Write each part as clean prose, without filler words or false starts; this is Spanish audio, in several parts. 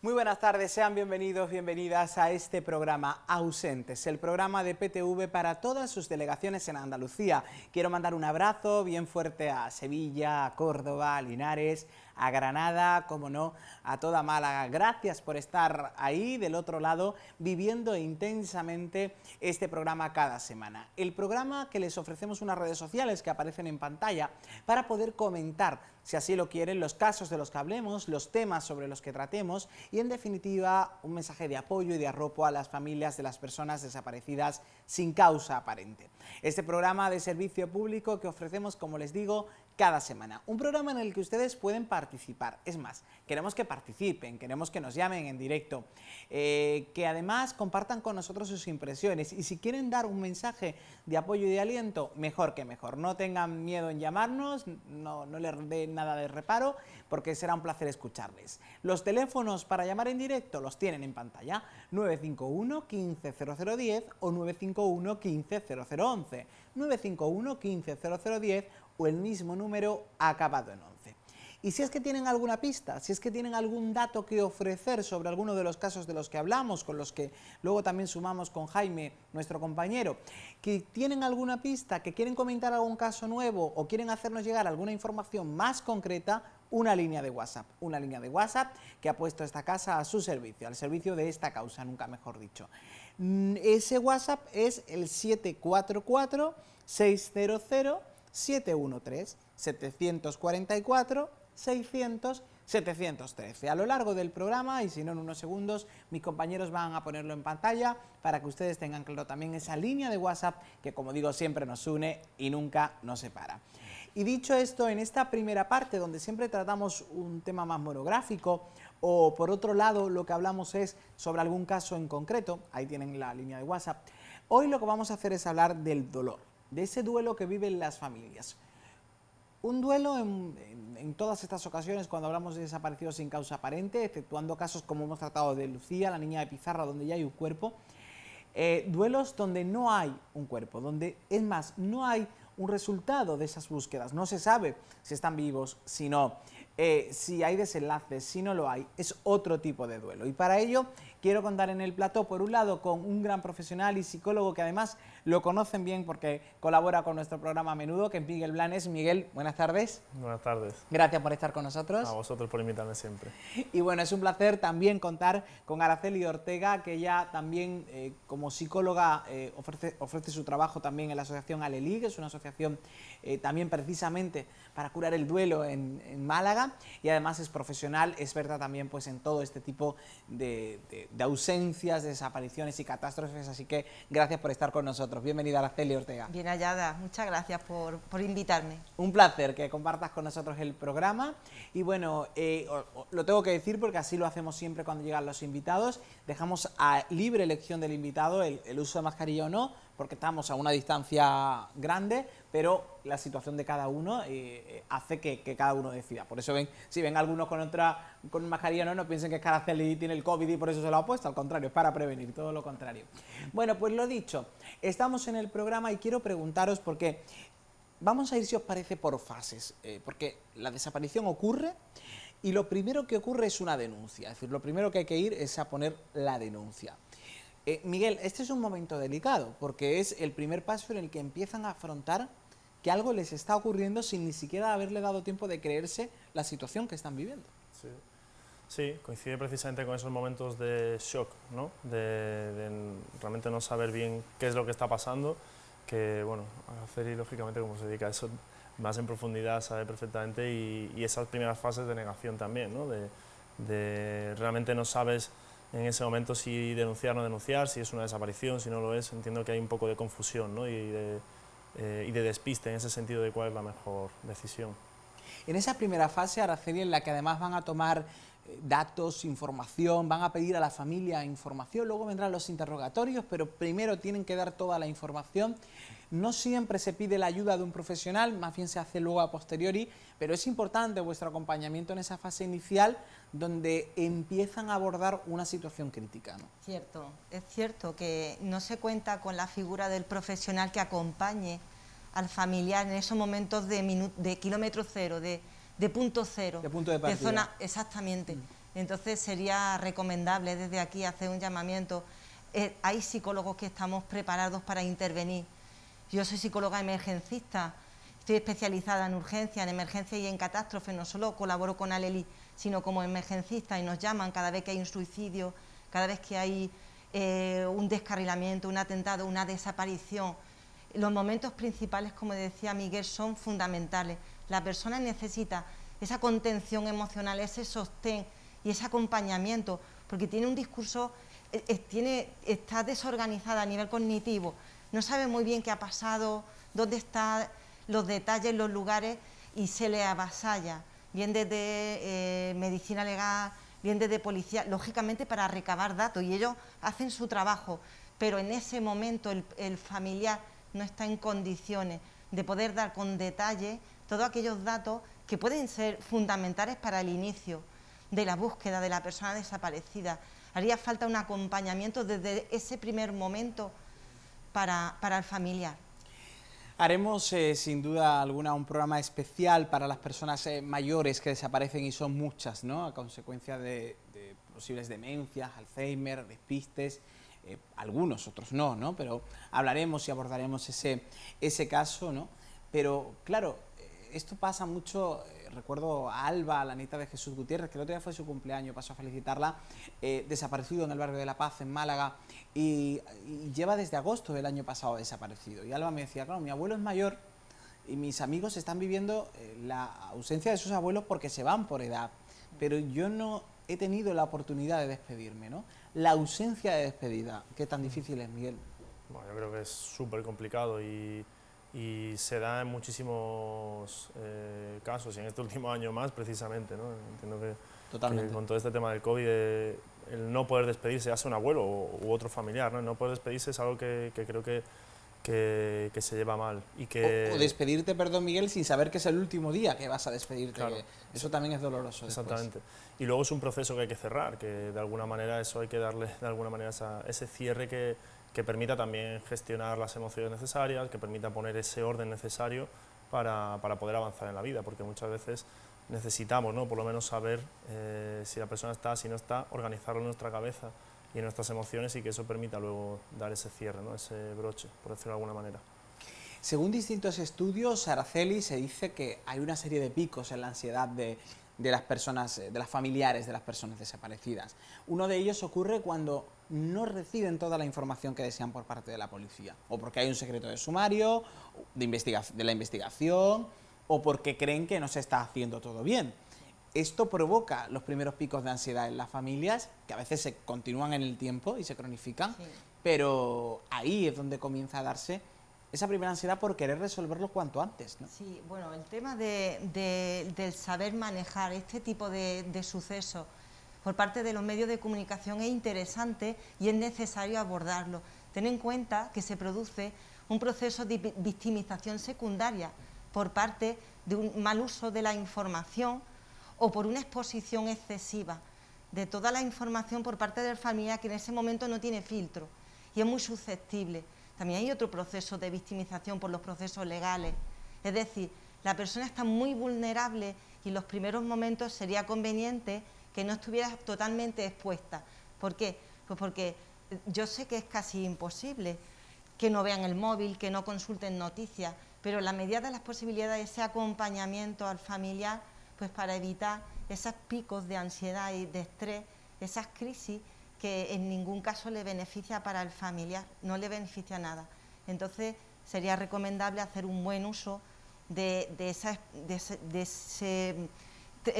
Muy buenas tardes, sean bienvenidos, bienvenidas a este programa Ausentes, el programa de PTV para todas sus delegaciones en Andalucía. Quiero mandar un abrazo bien fuerte a Sevilla, a Córdoba, a Linares, a Granada, como no, a toda Málaga. Gracias por estar ahí del otro lado, viviendo intensamente este programa cada semana. El programa que les ofrecemos unas redes sociales que aparecen en pantalla para poder comentar, si así lo quieren, los casos de los que hablemos, los temas sobre los que tratemos y, en definitiva, un mensaje de apoyo y de arropo a las familias de las personas desaparecidas sin causa aparente. Este programa de servicio público que ofrecemos, como les digo, cada semana. Un programa en el que ustedes pueden participar. Es más, queremos que participen, queremos que nos llamen en directo, que además compartan con nosotros sus impresiones y si quieren dar un mensaje de apoyo y de aliento, mejor que mejor. No tengan miedo en llamarnos, no les dé nada de reparo, porque será un placer escucharles. Los teléfonos para llamar en directo los tienen en pantalla: 951 15 0010 o 951 15 0011, 951 15 0010 o el mismo número acabado en 11. Y si es que tienen alguna pista, si es que tienen algún dato que ofrecer sobre alguno de los casos de los que hablamos, con los que luego también sumamos con Jaime, nuestro compañero, que tienen alguna pista, que quieren comentar algún caso nuevo o quieren hacernos llegar alguna información más concreta, una línea de WhatsApp que ha puesto esta casa a su servicio, al servicio de esta causa, nunca mejor dicho. Ese WhatsApp es el 744 600 713 744 600 713. A lo largo del programa, y si no en unos segundos, mis compañeros van a ponerlo en pantalla para que ustedes tengan claro también esa línea de WhatsApp que, como digo, siempre nos une y nunca nos separa. Y dicho esto, en esta primera parte, donde siempre tratamos un tema más monográfico, o por otro lado lo que hablamos es sobre algún caso en concreto, ahí tienen la línea de WhatsApp, hoy lo que vamos a hacer es hablar del dolor, de ese duelo que viven las familias. Un duelo en todas estas ocasiones cuando hablamos de desaparecidos sin causa aparente, exceptuando casos como hemos tratado de Lucía, la niña de Pizarra, donde ya hay un cuerpo, duelos donde no hay un cuerpo, donde es más, no hay un resultado de esas búsquedas, no se sabe si están vivos, si no, si hay desenlaces, si no lo hay, es otro tipo de duelo. Y para ello quiero contar en el plató, por un lado, con un gran profesional y psicólogo que además lo conocen bien porque colabora con nuestro programa a menudo, que es Miguel Blanes. Miguel, buenas tardes. Buenas tardes. Gracias por estar con nosotros. A vosotros por invitarme siempre. Y bueno, es un placer también contar con Araceli Ortega, que ella también como psicóloga ofrece su trabajo también en la asociación Alelí, que es una asociación también precisamente para curar el duelo en Málaga, y además es profesional, experta también pues en todo este tipo de ausencias, de desapariciones y catástrofes, así que gracias por estar con nosotros. Bienvenida, Araceli Ortega. Bien hallada, muchas gracias por invitarme. Un placer que compartas con nosotros el programa y bueno, lo tengo que decir porque así lo hacemos siempre cuando llegan los invitados, dejamos a libre elección del invitado el uso de mascarilla o no, porque estamos a una distancia grande, pero la situación de cada uno hace que cada uno decida. Por eso si ven algunos con mascarilla no piensen que es que Araceli tiene el COVID y por eso se lo ha puesto, al contrario, es para prevenir, todo lo contrario. Bueno, pues lo dicho, estamos en el programa y quiero preguntaros porque vamos a ir, si os parece, por fases, porque la desaparición ocurre y lo primero que ocurre es una denuncia, es decir, lo primero que hay que ir es a poner la denuncia. Miguel, este es un momento delicado porque es el primer paso en el que empiezan a afrontar que algo les está ocurriendo sin ni siquiera haberle dado tiempo de creerse la situación que están viviendo. Sí, coincide precisamente con esos momentos de shock, ¿no? De realmente no saber bien qué es lo que está pasando, que bueno, Araceli lógicamente como se dedica a eso más en profundidad sabe perfectamente y esas primeras fases de negación también, ¿no? De realmente no sabes en ese momento si denunciar o no denunciar, si es una desaparición, si no lo es. Entiendo que hay un poco de confusión, ¿no? y de despiste en ese sentido de cuál es la mejor decisión. En esa primera fase, Araceli, en la que además van a tomar datos, información, van a pedir a la familia información, luego vendrán los interrogatorios, pero primero tienen que dar toda la información. No siempre se pide la ayuda de un profesional, más bien se hace luego a posteriori, pero es importante vuestro acompañamiento en esa fase inicial donde empiezan a abordar una situación crítica, ¿no? Cierto, es cierto que no se cuenta con la figura del profesional que acompañe al familiar en esos momentos de kilómetro cero, de punto cero. De punto de partida. De zona, exactamente. Entonces sería recomendable desde aquí hacer un llamamiento. Hay psicólogos que estamos preparados para intervenir. Yo soy psicóloga emergencista, estoy especializada en urgencia, en emergencia y en catástrofe. No solo colaboro con Aleli, sino como emergencista, y nos llaman cada vez que hay un suicidio, cada vez que hay un descarrilamiento, un atentado, una desaparición. Los momentos principales, como decía Miguel, son fundamentales. La persona necesita esa contención emocional, ese sostén y ese acompañamiento, porque tiene un discurso, está desorganizada a nivel cognitivo, no sabe muy bien qué ha pasado, dónde están los detalles, los lugares, y se le avasalla, bien desde medicina legal, bien desde policía, lógicamente para recabar datos, y ellos hacen su trabajo, pero en ese momento el familiar no está en condiciones de poder dar con detalle todos aquellos datos que pueden ser fundamentales para el inicio de la búsqueda de la persona desaparecida. Haría falta un acompañamiento desde ese primer momento para el familiar. Haremos sin duda alguna un programa especial para las personas mayores que desaparecen, y son muchas, ¿no?, a consecuencia de posibles demencias, Alzheimer, despistes, algunos, otros no, pero hablaremos y abordaremos ese caso, ¿no? Pero claro, esto pasa mucho. Recuerdo a Alba, la nieta de Jesús Gutiérrez, que el otro día fue su cumpleaños, paso a felicitarla, desaparecido en el barrio de La Paz, en Málaga, y lleva desde agosto del año pasado desaparecido. Y Alba me decía, claro, mi abuelo es mayor y mis amigos están viviendo la ausencia de sus abuelos porque se van por edad, pero yo no he tenido la oportunidad de despedirme, ¿no? La ausencia de despedida, ¿qué tan difícil es, Miguel? Bueno, yo creo que es súper complicado y se da en muchísimos casos, y en este último año más precisamente, ¿no? Entiendo que con todo este tema del COVID, el no poder despedirse, ya sea un abuelo u otro familiar, ¿no? El no poder despedirse es algo que creo que se lleva mal. Y o despedirte, perdón, Miguel, sin saber que es el último día que vas a despedirte. Claro, eso también es doloroso. Exactamente. Después. Y luego es un proceso que hay que cerrar, que de alguna manera eso hay que darle de alguna manera ese cierre que permita también gestionar las emociones necesarias, que permita poner ese orden necesario para poder avanzar en la vida, porque muchas veces necesitamos, ¿no?, por lo menos saber si la persona está, si no está, organizarlo en nuestra cabeza y en nuestras emociones, y que eso permita luego dar ese cierre, ¿no?, ese broche, por decirlo de alguna manera. Según distintos estudios, Araceli, se dice que hay una serie de picos en la ansiedad de las personas, de las familiares de las personas desaparecidas. Uno de ellos ocurre cuando no reciben toda la información que desean por parte de la policía, o porque hay un secreto de sumario, de la investigación, o porque creen que no se está haciendo todo bien. Esto provoca los primeros picos de ansiedad en las familias, que a veces se continúan en el tiempo y se cronifican, sí, pero ahí es donde comienza a darse esa primera ansiedad por querer resolverlo cuanto antes, ¿no? Sí, bueno, el tema del saber manejar este tipo de sucesos por parte de los medios de comunicación es interesante y es necesario abordarlo. Ten en cuenta que se produce un proceso de victimización secundaria por parte de un mal uso de la información o por una exposición excesiva de toda la información por parte del familiar, que en ese momento no tiene filtro y es muy susceptible. También hay otro proceso de victimización por los procesos legales, es decir, la persona está muy vulnerable y en los primeros momentos sería conveniente que no estuviera totalmente expuesta. ¿Por qué? Pues porque yo sé que es casi imposible que no vean el móvil, que no consulten noticias, pero en la medida de las posibilidades, ese acompañamiento al familiar, pues para evitar esos picos de ansiedad y de estrés, esas crisis que en ningún caso le beneficia para el familiar, no le beneficia nada. Entonces sería recomendable hacer un buen uso de ese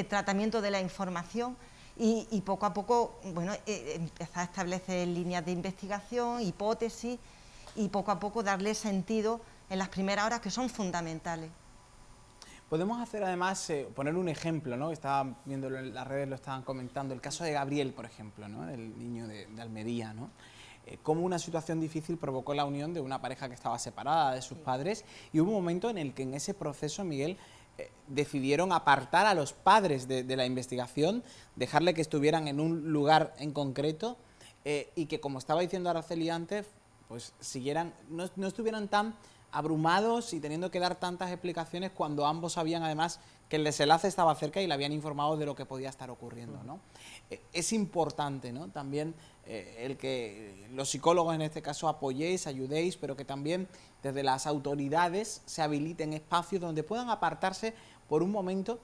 tratamiento de la información y poco a poco, bueno, empezar a establecer líneas de investigación, hipótesis, y poco a poco darle sentido en las primeras horas, que son fundamentales. Podemos hacer además, poner un ejemplo, ¿no? Estaba viéndolo en las redes, lo estaban comentando, el caso de Gabriel, por ejemplo, ¿no?, el niño de Almería, ¿no? Cómo una situación difícil provocó la unión de una pareja que estaba separada de sus padres, y hubo un momento en el que en ese proceso, Miguel, decidieron apartar a los padres de la investigación, dejarle que estuvieran en un lugar en concreto, y que, como estaba diciendo Araceli antes, pues siguieran, no estuvieran tan abrumados y teniendo que dar tantas explicaciones cuando ambos sabían además que el desenlace estaba cerca y le habían informado de lo que podía estar ocurriendo, ¿no? Es importante, ¿no?, también el que los psicólogos en este caso apoyéis, ayudéis, pero que también desde las autoridades se habiliten espacios donde puedan apartarse por un momento,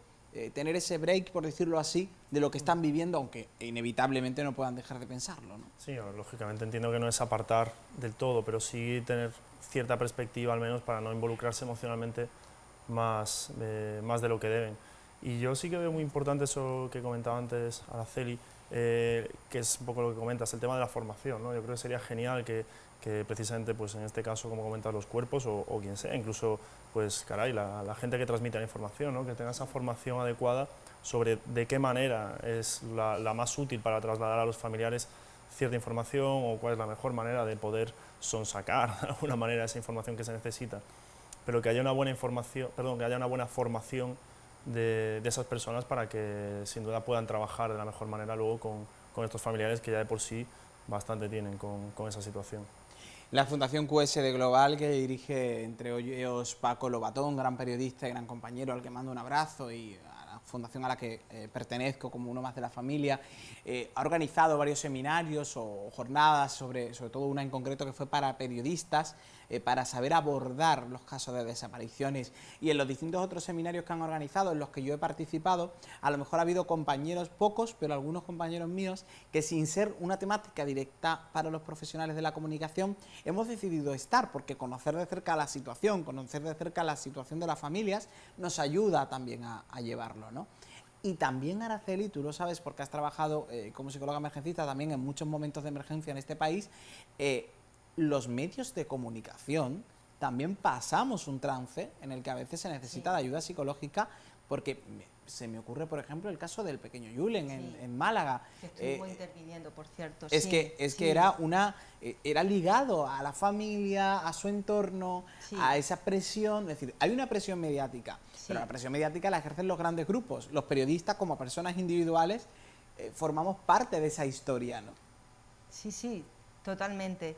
tener ese break, por decirlo así, de lo que están viviendo, aunque inevitablemente no puedan dejar de pensarlo, ¿no? Sí, lógicamente entiendo que no es apartar del todo, pero sí tener cierta perspectiva al menos para no involucrarse emocionalmente más de lo que deben. Y yo sí que veo muy importante eso que comentaba antes Araceli, que es un poco lo que comentas, el tema de la formación, ¿no? Yo creo que sería genial que precisamente, pues en este caso, como comentas, los cuerpos o quien sea, incluso, pues caray, la gente que transmite la información, ¿no?, que tenga esa formación adecuada sobre de qué manera es la más útil para trasladar a los familiares cierta información o cuál es la mejor manera de poder sonsacar de alguna manera esa información que se necesita, pero que haya una buena información, perdón, que haya una buena formación de esas personas para que sin duda puedan trabajar de la mejor manera luego con estos familiares que ya de por sí bastante tienen con esa situación. La Fundación QS Global, que dirige entre ellos Paco Lobatón, gran periodista y gran compañero al que mando un abrazo, y a la fundación a la que pertenezco como uno más de la familia, ha organizado varios seminarios o jornadas, sobre todo una en concreto que fue para periodistas, para saber abordar los casos de desapariciones. Y en los distintos otros seminarios que han organizado, en los que yo he participado, a lo mejor ha habido compañeros, pocos, pero algunos compañeros míos, que sin ser una temática directa para los profesionales de la comunicación, hemos decidido estar, porque conocer de cerca la situación, conocer de cerca la situación de las familias, nos ayuda también a llevarlo, ¿no? Y también, Araceli, tú lo sabes porque has trabajado como psicóloga emergencista también en muchos momentos de emergencia en este país, los medios de comunicación también pasamos un trance en el que a veces se necesita de ayuda psicológica, porque se me ocurre, por ejemplo, el caso del pequeño Julen en Málaga. Que estuvo interviniendo, por cierto. Es que era ligado a la familia, a su entorno, a esa presión. Es decir, hay una presión mediática, pero la presión mediática la ejercen los grandes grupos. Los periodistas, como personas individuales, formamos parte de esa historia, ¿no? Sí, totalmente.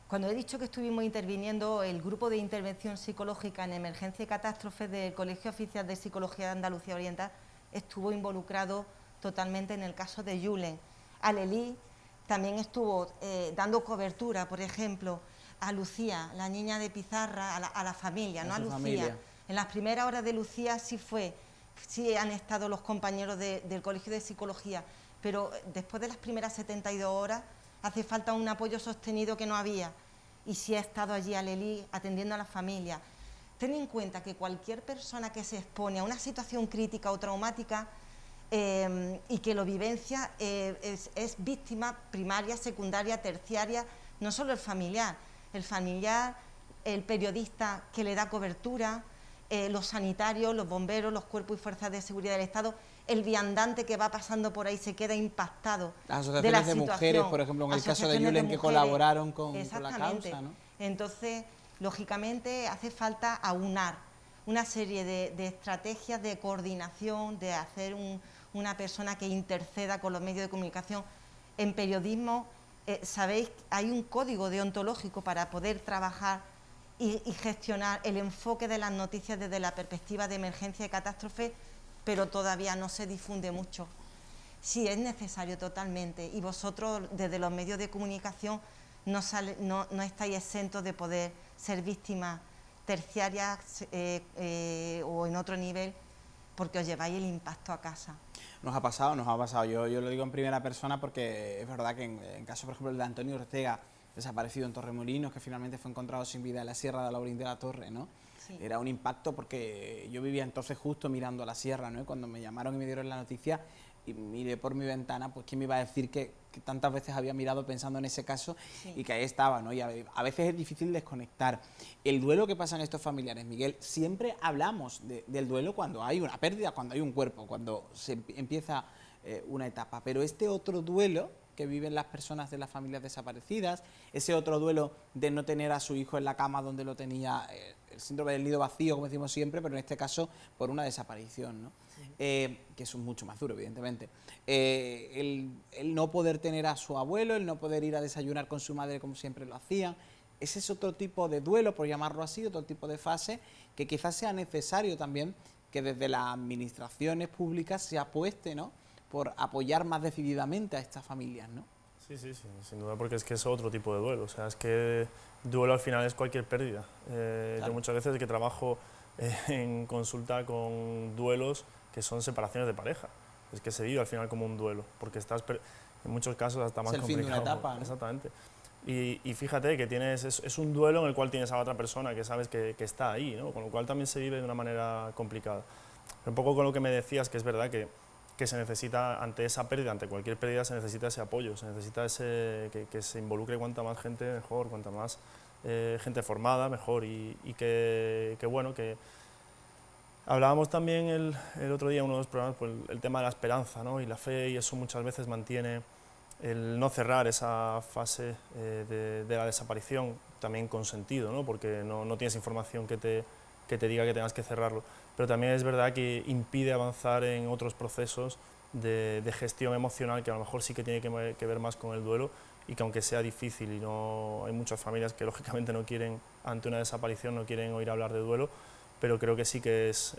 Cuando he dicho que estuvimos interviniendo, el grupo de intervención psicológica en emergencia y catástrofes del Colegio Oficial de Psicología de Andalucía Oriental estuvo involucrado totalmente en el caso de Julen. Alelí también estuvo dando cobertura, por ejemplo, a Lucía, la niña de Pizarra, a la familia, no a Lucía. Familia. En las primeras horas de Lucía sí han estado los compañeros del Colegio de Psicología, pero después de las primeras 72 horas hace falta un apoyo sostenido que no había, y sí ha estado allí Alelí atendiendo a la familia. Ten en cuenta que cualquier persona que se expone a una situación crítica o traumática y que lo vivencia es víctima primaria, secundaria, terciaria, no solo el familiar, el periodista que le da cobertura, los sanitarios, los bomberos, los cuerpos y fuerzas de seguridad del Estado, el viandante que va pasando por ahí se queda impactado. Las asociaciones de mujeres, por ejemplo, en el caso de Julen, que colaboraron con la causa, ¿no? Entonces, lógicamente, hace falta aunar una serie de estrategias de coordinación, de hacer una persona que interceda con los medios de comunicación. En periodismo, sabéis, hay un código deontológico para poder trabajar y gestionar el enfoque de las noticias desde la perspectiva de emergencia y catástrofe, pero todavía no se difunde mucho. Sí, es necesario totalmente, y vosotros desde los medios de comunicación no estáis exentos de poder ser víctimas terciarias o en otro nivel, porque os lleváis el impacto a casa. Nos ha pasado. Yo lo digo en primera persona porque es verdad que en caso, por ejemplo, el de Antonio Ortega, desaparecido en Torremolinos, que finalmente fue encontrado sin vida en la Sierra de Laurín de la Torre, ¿no? Sí. Era un impacto porque yo vivía entonces justo mirando la sierra, ¿no? Y cuando me llamaron y me dieron la noticia y miré por mi ventana, pues quién me iba a decir que tantas veces había mirado pensando en ese caso, sí, y que ahí estaba, ¿no? Y a veces es difícil desconectar. El duelo que pasan estos familiares, Miguel, siempre hablamos del duelo cuando hay una pérdida, cuando hay un cuerpo, cuando se empieza una etapa, pero este otro duelo que viven las personas de las familias desaparecidas, ese otro duelo de no tener a su hijo en la cama donde lo tenía, el síndrome del nido vacío, como decimos siempre, pero en este caso por una desaparición, ¿no? Sí. Que es mucho más duro, evidentemente. El no poder tener a su abuelo, el no poder ir a desayunar con su madre como siempre lo hacían, ese es otro tipo de duelo, por llamarlo así, otro tipo de fase, que quizás sea necesario también que desde las administraciones públicas se apueste, ¿no?, por apoyar más decididamente a estas familias, ¿no? Sí, sí, sí, sin duda, porque es que es otro tipo de duelo. O sea, es que duelo al final es cualquier pérdida. Claro. Yo muchas veces que trabajo en consulta con duelos que son separaciones de pareja. Es que se vive al final como un duelo, porque estás en muchos casos hasta más Es el fin complicado. de una etapa, ¿no? Exactamente. Y fíjate que es un duelo en el cual tienes a la otra persona que sabes que está ahí, ¿no? Con lo cual también se vive de una manera complicada. Pero un poco con lo que me decías, que es verdad que se necesita, ante esa pérdida, ante cualquier pérdida, se necesita ese apoyo, se necesita que se involucre cuanta más gente mejor, cuanta más gente formada mejor, y que bueno, que hablábamos también el otro día en uno de los programas, pues, el tema de la esperanza, ¿no?, y la fe, y eso muchas veces mantiene el no cerrar esa fase de la desaparición, también con sentido, ¿no?, porque no tienes información que te diga que tengas que cerrarlo, pero también es verdad que impide avanzar en otros procesos de gestión emocional que a lo mejor sí que tiene que ver más con el duelo, y que aunque sea difícil, y no hay muchas familias que lógicamente no quieren, ante una desaparición, no quieren oír hablar de duelo, pero creo que sí que es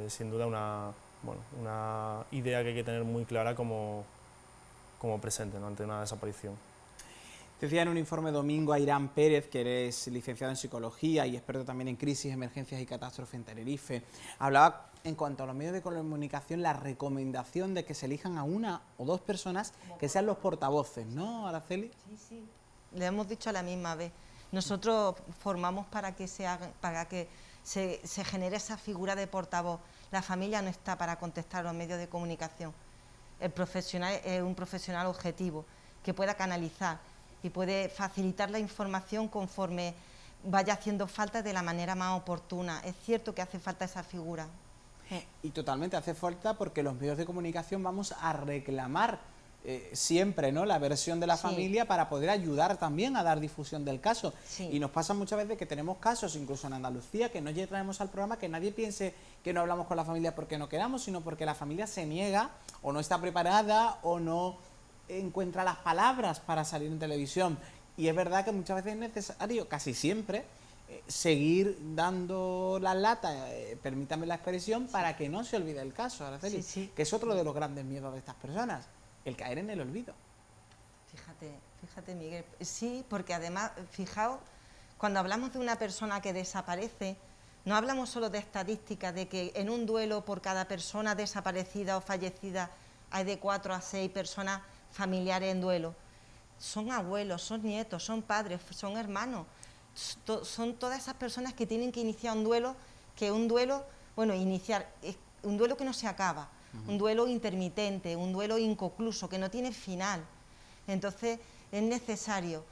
sin duda una idea que hay que tener muy clara como presente, ¿no?, ante una desaparición. Decía en un informe domingo a Irán Pérez, que eres licenciado en Psicología y experto también en crisis, emergencias y catástrofes en Tenerife. Hablaba, en cuanto a los medios de comunicación, la recomendación de que se elijan a una o dos personas que sean los portavoces, ¿no, Araceli? Sí, sí, le hemos dicho a la misma vez. Nosotros formamos para que se genere esa figura de portavoz. La familia no está para contestar a los medios de comunicación. El profesional es un profesional objetivo que pueda canalizar y puede facilitar la información conforme vaya haciendo falta, de la manera más oportuna. Es cierto que hace falta esa figura. Y totalmente hace falta, porque los medios de comunicación vamos a reclamar siempre, ¿no?, la versión de la familia, para poder ayudar también a dar difusión del caso. Sí. Y nos pasa muchas veces que tenemos casos, incluso en Andalucía, que no traemos al programa, que nadie piense que no hablamos con la familia porque no queramos, sino porque la familia se niega, o no está preparada, o no encuentra las palabras para salir en televisión. Y es verdad que muchas veces es necesario, casi siempre, seguir dando las latas, permítame la expresión, para que no se olvide el caso, Araceli, que es otro de los grandes miedos de estas personas, el caer en el olvido. Fíjate, Miguel, sí, porque además, fijaos, cuando hablamos de una persona que desaparece, no hablamos solo de estadísticas, de que en un duelo por cada persona desaparecida o fallecida hay de 4 a 6 personas familiares en duelo. Son abuelos, son nietos, son padres, son hermanos, son todas esas personas que tienen que iniciar un duelo, un duelo que no se acaba, un duelo intermitente, un duelo inconcluso, que no tiene final. Entonces es necesario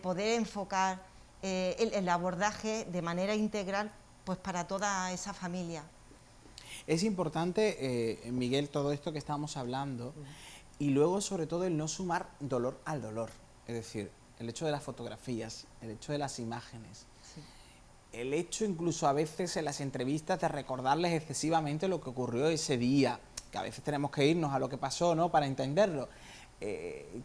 poder enfocar el abordaje de manera integral, pues, para toda esa familia. Es importante, Miguel, todo esto que estamos hablando, y luego sobre todo el no sumar dolor al dolor, es decir, el hecho de las fotografías, el hecho de las imágenes, el hecho incluso a veces en las entrevistas de recordarles excesivamente lo que ocurrió ese día, que a veces tenemos que irnos a lo que pasó, ¿no?, para entenderlo.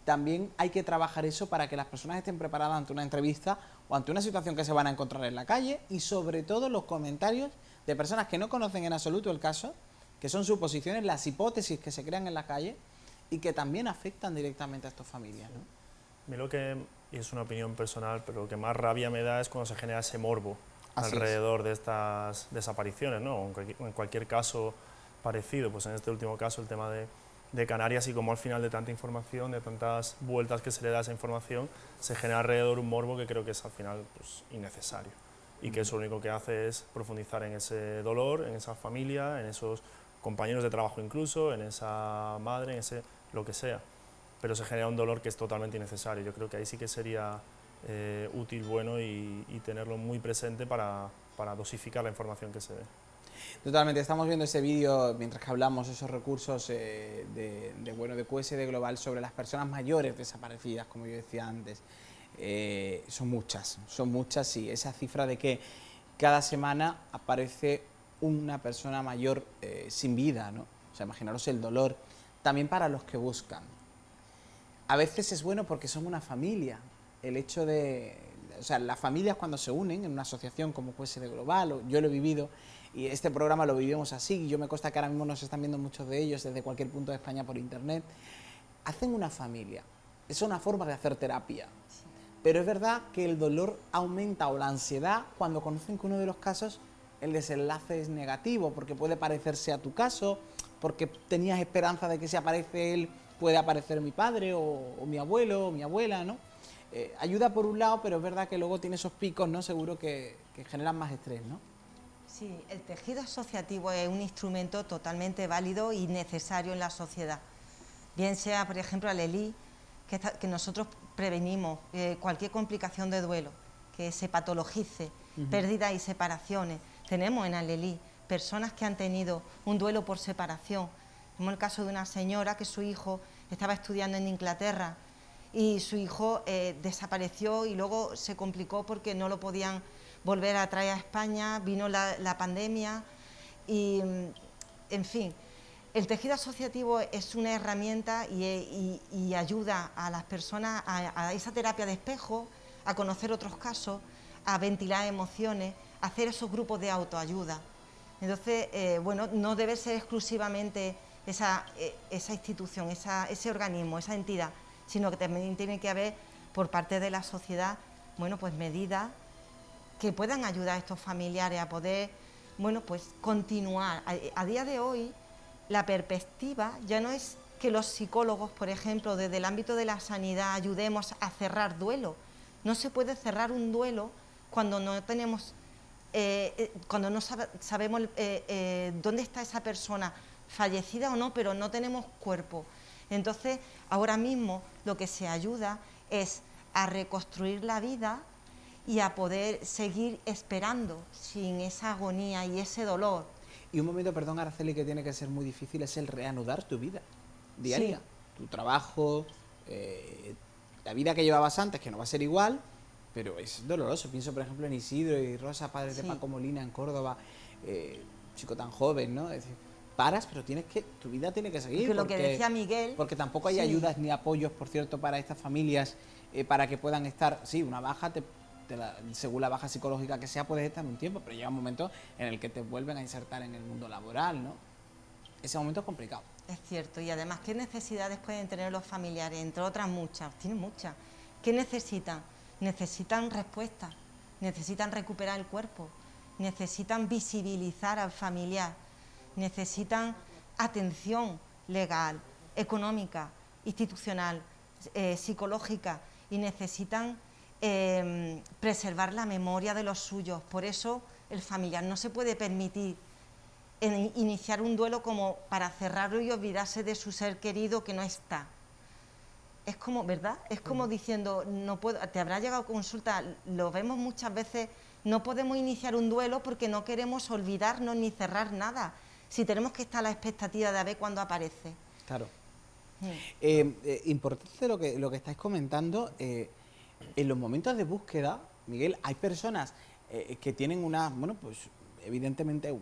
También hay que trabajar eso para que las personas estén preparadas ante una entrevista o ante una situación que se van a encontrar en la calle, y sobre todo los comentarios de personas que no conocen en absoluto el caso, que son suposiciones, las hipótesis que se crean en la calle y que también afectan directamente a estas familias, ¿no? A mí lo que, y es una opinión personal, pero lo que más rabia me da es cuando se genera ese morbo alrededor de estas desapariciones, ¿no? En cualquier caso parecido, pues en este último caso el tema de Canarias, y como al final de tanta información, de tantas vueltas que se le da a esa información, se genera alrededor un morbo que creo que es al final, pues, innecesario, y que eso lo único que hace es profundizar en ese dolor, en esa familia, en esos compañeros de trabajo incluso, en esa madre, en ese lo que sea, pero se genera un dolor que es totalmente innecesario. Yo creo que ahí sí que sería útil, bueno, y tenerlo muy presente para dosificar la información que se dé. Totalmente, estamos viendo ese vídeo mientras que hablamos, esos recursos de QSD Global sobre las personas mayores desaparecidas, como yo decía antes. Son muchas, y esa cifra de que cada semana aparece una persona mayor sin vida, ¿no? O sea, imaginaros el dolor, también para los que buscan. A veces es bueno porque son una familia, el hecho de... O sea, las familias cuando se unen en una asociación como QSD Global, yo lo he vivido, y este programa lo vivimos así, y yo me consta que ahora mismo nos están viendo muchos de ellos desde cualquier punto de España por internet, hacen una familia. Es una forma de hacer terapia. Pero es verdad que el dolor aumenta o la ansiedad cuando conocen que uno de los casos el desenlace es negativo, porque puede parecerse a tu caso, porque tenías esperanza de que si aparece él puede aparecer mi padre o mi abuelo o mi abuela, ¿no? Ayuda por un lado, pero es verdad que luego tiene esos picos, ¿no? Seguro que generan más estrés, ¿no? Sí, el tejido asociativo es un instrumento totalmente válido y necesario en la sociedad. Bien sea, por ejemplo, Alelí, que nosotros prevenimos cualquier complicación de duelo, que se patologice, pérdidas y separaciones. Tenemos en Alelí personas que han tenido un duelo por separación, como el caso de una señora que su hijo estaba estudiando en Inglaterra y su hijo desapareció y luego se complicó porque no lo podían volver a traer a España, vino la pandemia y, en fin, el tejido asociativo es una herramienta y ayuda a las personas a esa terapia de espejo, a conocer otros casos, a ventilar emociones, a hacer esos grupos de autoayuda. Entonces, bueno, no debe ser exclusivamente esa institución, ese organismo, esa entidad, sino que también tiene que haber por parte de la sociedad, bueno, pues medidas que puedan ayudar a estos familiares a poder, bueno, pues continuar. A día de hoy, la perspectiva ya no es que los psicólogos, por ejemplo, desde el ámbito de la sanidad ayudemos a cerrar duelo. No se puede cerrar un duelo cuando no tenemos, cuando no sabemos dónde está esa persona, fallecida o no, pero no tenemos cuerpo. Entonces, ahora mismo lo que se ayuda es a reconstruir la vida y a poder seguir esperando sin esa agonía y ese dolor. Y un momento, perdón, Araceli, que tiene que ser muy difícil es el reanudar tu vida diaria, sí. Tu trabajo, la vida que llevabas antes, que no va a ser igual, pero es doloroso. Pienso, por ejemplo, en Isidro y Rosa, padres de Paco Molina en Córdoba, chico tan joven, ¿no? Es decir, paras, pero tu vida tiene que seguir. Porque lo que decía Miguel... Porque tampoco hay ayudas ni apoyos, por cierto, para estas familias, para que puedan estar... Sí, una baja, según la baja psicológica que sea, puedes estar un tiempo, pero llega un momento en el que te vuelven a insertar en el mundo laboral, ¿no? Ese momento es complicado. Es cierto, y además, ¿qué necesidades pueden tener los familiares? Entre otras muchas, tienen muchas. ¿Qué necesitan? Necesitan respuestas, necesitan recuperar el cuerpo, necesitan visibilizar al familiar, necesitan atención legal, económica, institucional, psicológica, y necesitan preservar la memoria de los suyos. Por eso el familiar no se puede permitir iniciar un duelo como para cerrarlo y olvidarse de su ser querido que no está. Es como, ¿verdad? Es como diciendo, no puedo, te habrá llegado consulta, lo vemos muchas veces, no podemos iniciar un duelo porque no queremos olvidarnos ni cerrar nada, si tenemos que estar a la expectativa de ver cuándo aparece. Claro. Importante lo que estáis comentando. En los momentos de búsqueda, Miguel, hay personas que tienen evidentemente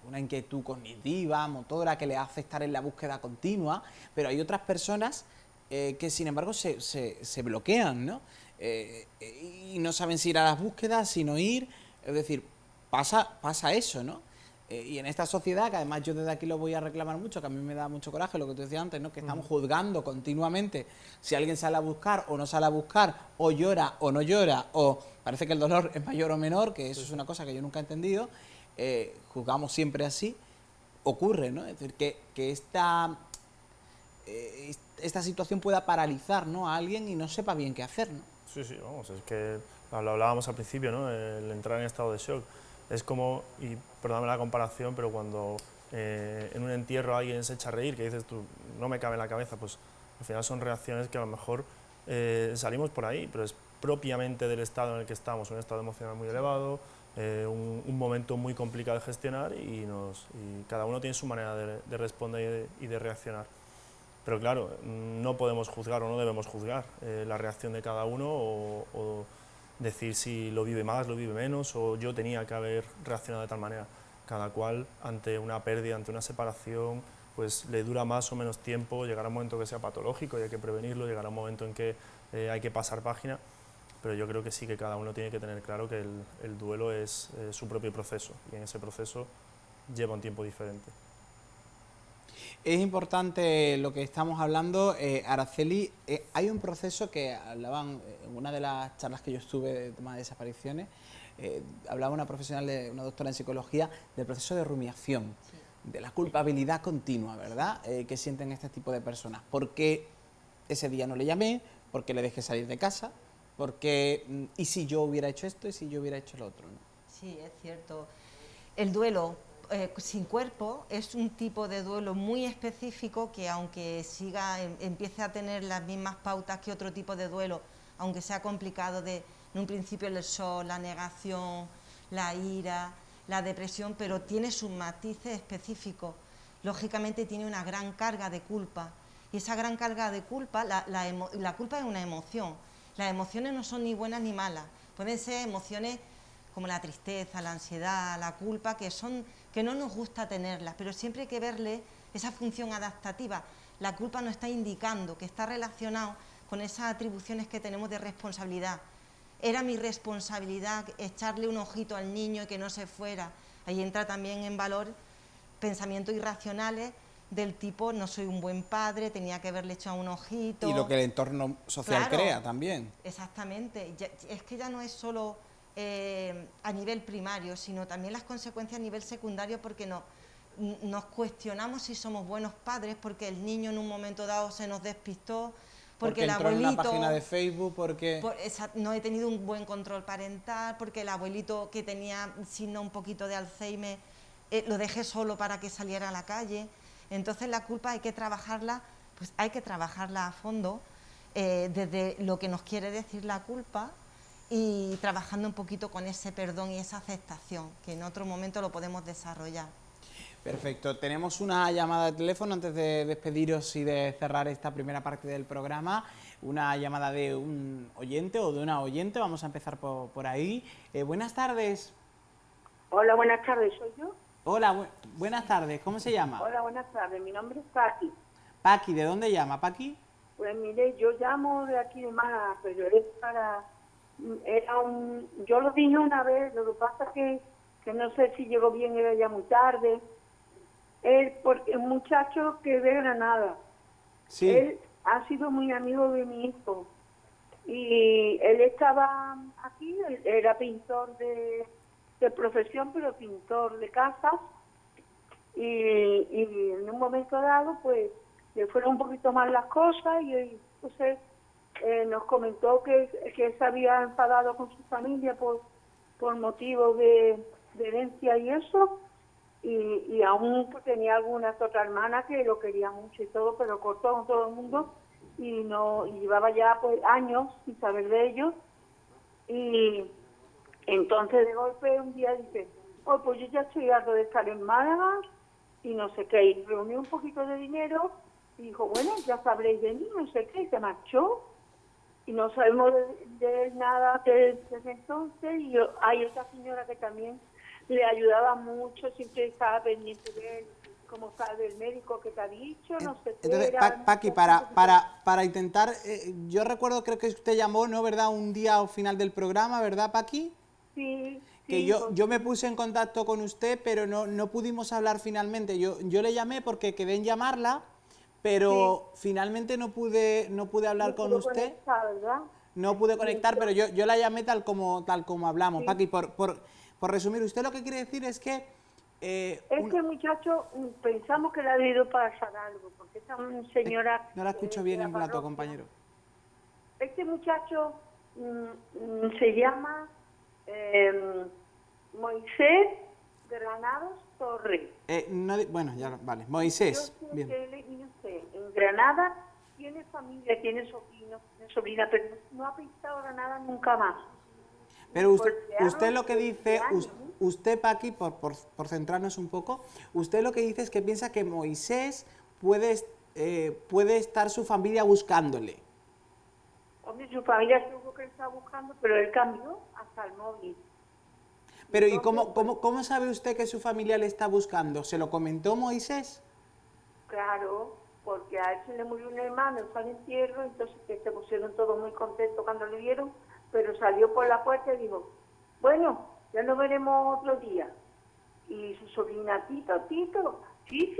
una inquietud cognitiva, motora, que les hace estar en la búsqueda continua, pero hay otras personas que, sin embargo, se bloquean, ¿no? Y no saben si ir a las búsquedas, si no ir, es decir, pasa eso, ¿no? Y en esta sociedad, que además yo desde aquí lo voy a reclamar mucho, que a mí me da mucho coraje lo que tú decías antes, ¿no? Que estamos juzgando continuamente si alguien sale a buscar o no sale a buscar, o llora o no llora, o parece que el dolor es mayor o menor, que eso es una cosa que yo nunca he entendido, juzgamos siempre así, ocurre, ¿no? Es decir, que esta situación pueda paralizar, ¿no?, a alguien y no sepa bien qué hacer, ¿no? Sí, vamos, es que lo hablábamos al principio, ¿no? El entrar en estado de shock. Es como, y perdóname la comparación, pero cuando en un entierro alguien se echa a reír, que dices tú, no me cabe en la cabeza, pues al final son reacciones que a lo mejor salimos por ahí, pero es propiamente del estado en el que estamos, un estado emocional muy elevado, un momento muy complicado de gestionar y cada uno tiene su manera de responder y de reaccionar. Pero claro, no podemos juzgar o no debemos juzgar la reacción de cada uno o decir si lo vive más, lo vive menos, o yo tenía que haber reaccionado de tal manera. Cada cual, ante una pérdida, ante una separación, pues le dura más o menos tiempo, llegará un momento que sea patológico y hay que prevenirlo, llegará un momento en que hay que pasar página, pero yo creo que sí que cada uno tiene que tener claro que el duelo es su propio proceso, y en ese proceso lleva un tiempo diferente. Es importante lo que estamos hablando, Araceli. Hay un proceso que hablaban en una de las charlas que yo estuve de tema de desapariciones, hablaba una profesional, una doctora en psicología, del proceso de rumiación, de la culpabilidad continua, ¿verdad?, que sienten este tipo de personas. ¿Por qué ese día no le llamé? ¿Por qué le dejé salir de casa? Porque, ¿y si yo hubiera hecho esto? ¿Y si yo hubiera hecho lo otro? ¿No? Sí, es cierto. El duelo sin cuerpo es un tipo de duelo muy específico que, aunque empiece a tener las mismas pautas que otro tipo de duelo, aunque sea complicado en un principio el shock, la negación, la ira, la depresión, pero tiene sus matices específicos. Lógicamente tiene una gran carga de culpa, y esa gran carga de culpa, la culpa es una emoción. Las emociones no son ni buenas ni malas, pueden ser emociones como la tristeza, la ansiedad, la culpa, que no nos gusta tenerlas, pero siempre hay que verle esa función adaptativa. La culpa nos está indicando que está relacionado con esas atribuciones que tenemos de responsabilidad. Era mi responsabilidad echarle un ojito al niño y que no se fuera. Ahí entra también en valor pensamientos irracionales del tipo: no soy un buen padre, tenía que haberle echado un ojito. Y lo que el entorno social crea también. Exactamente. Es que ya no es solo a nivel primario, sino también las consecuencias a nivel secundario, porque nos cuestionamos si somos buenos padres, porque el niño en un momento dado se nos despistó, porque el entró abuelito... en una página de Facebook, porque... no he tenido un buen control parental, porque el abuelito, que tenía signo un poquito de Alzheimer, lo dejé solo para que saliera a la calle. Entonces la culpa hay que trabajarla a fondo, desde lo que nos quiere decir la culpa, y trabajando un poquito con ese perdón y esa aceptación, que en otro momento lo podemos desarrollar. Perfecto. Tenemos una llamada de teléfono antes de despediros y de cerrar esta primera parte del programa. Una llamada de un oyente o de una oyente. Vamos a empezar por ahí. Buenas tardes. Hola, buenas tardes. ¿Soy yo? Hola, buenas tardes. ¿Cómo se llama? Hola, buenas tardes. Mi nombre es Paqui. Paqui, ¿de dónde llama, Paqui? Pues mire, yo llamo de aquí de Málaga, pero es para... Yo lo dije una vez, lo que pasa es que no sé si llegó bien, era ya muy tarde. Porque un muchacho que es de Granada. Sí. Él ha sido muy amigo de mi hijo. Y él estaba aquí, él era pintor de profesión, pero pintor de casas. Y en un momento dado, pues, le fueron un poquito mal las cosas, y entonces nos comentó que se había enfadado con su familia por motivos de herencia y eso, y aún pues, tenía alguna otra hermana que lo quería mucho y todo, pero cortó con todo el mundo, y llevaba ya pues años sin saber de ellos. Y entonces de golpe un día dice: oh, pues yo ya estoy harto de estar en Málaga y no sé qué, y reunió un poquito de dinero y dijo: bueno, ya sabréis de mí, no sé qué, y se marchó, y no sabemos de él nada desde entonces. Y hay otra señora que también le ayudaba mucho, siempre estaba pendiente de él, como sabe el médico que te ha dicho, no sé qué. Entonces, Paqui, para intentar, yo recuerdo, creo que usted llamó, ¿no?, ¿verdad?, un día al final del programa, ¿verdad, Paqui? Sí. Que yo me puse en contacto con usted, pero no pudimos hablar finalmente. Yo le llamé porque quedé en llamarla, pero finalmente no pude hablar con usted. ¿Verdad? No pude conectar, pero yo la llamé tal como hablamos. Sí. Paqui, por resumir, usted lo que quiere decir es que... Este muchacho pensamos que le ha debido pasar algo, porque esa señora... No la escucho bien en plato, compañero. Este muchacho se llama Moisés Granados Torres. Bueno, ya vale. Moisés. Yo sé Bien. que él, no sé, en Granada tiene familia, tiene sobrinos, tiene sobrina, pero no ha pisado Granada nunca más. Pero usted lo que dice, usted, Paqui, por centrarnos un poco, usted lo que dice es que piensa que Moisés puede estar su familia buscándole. Hombre, su familia seguro que él está buscando, pero él cambió hasta el móvil. Pero ¿y cómo sabe usted que su familia le está buscando? ¿Se lo comentó Moisés? Claro, porque a él se le murió un hermano, fue al entierro, entonces que se pusieron todos muy contentos cuando le vieron, pero salió por la puerta y dijo: bueno, ya nos veremos otro día. Y su sobrina, Tito, sí,